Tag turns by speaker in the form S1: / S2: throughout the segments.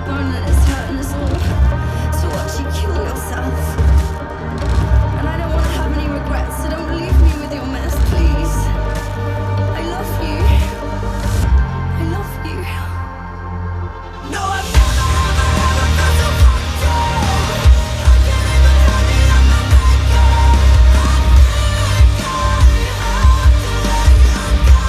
S1: backbone that is hurting us all to watch you kill yourself. And I don't want to have any regrets, so don't leave me with your mess, please. I love you. I love you. No, I've never, ever, ever felt so fucked up. I can't even have it on my makeup. I think I have to let you go.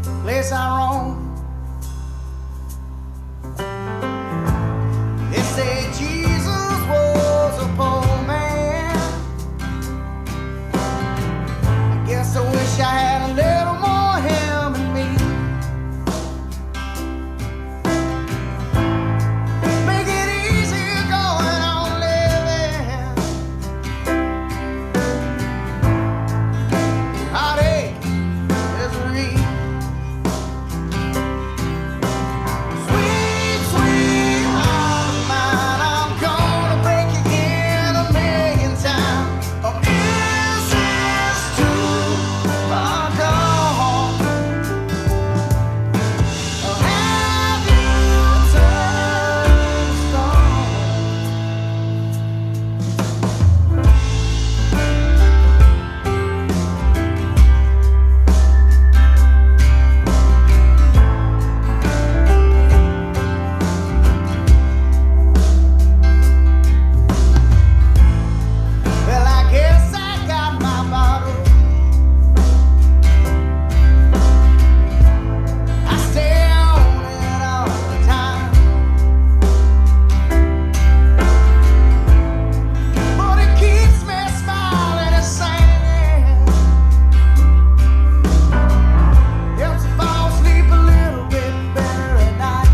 S2: place I roam. They say Jesus was a poor man. I guess I wish I had a little more him in me. Make it easier going on living. Heartache, misery. Sweet, sweet heart of mine, I'm gonna break again a million times. Oh, is this too far gone? Or have you turned stone? Well, I guess I got my bottle. I stay on it all the time, but it keeps me smiling and singing. Helps me fall asleep a little bit better at night.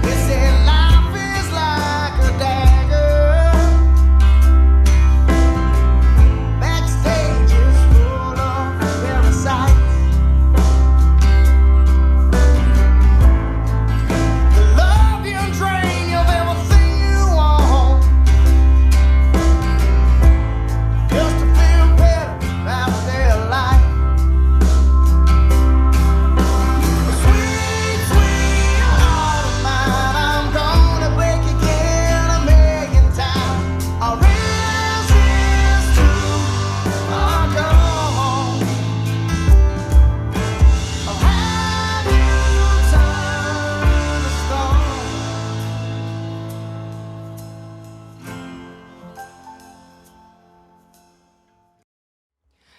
S2: They say life is like a dagger. Backstage is full of parasites. The love you drain of everything you want, just to feel better about their life. Sweet, sweet heart of mine, I'm gonna break again a million times. Or is this too far gone? Or have you turned to stone?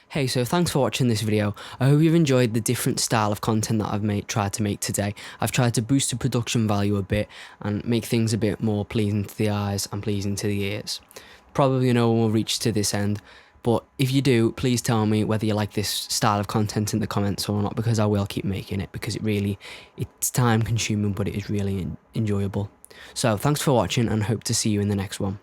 S3: Hey, so thanks for watching this video. I hope you've enjoyed the different style of content that I've tried to make today. I've tried to boost the production value a bit and make things a bit more pleasing to the eyes and pleasing to the ears. Probably no one will reach to this end, but if you do, please tell me whether you like this style of content in the comments or not, because I will keep making it, because it's time consuming, but it is really enjoyable. So thanks for watching and hope to see you in the next one.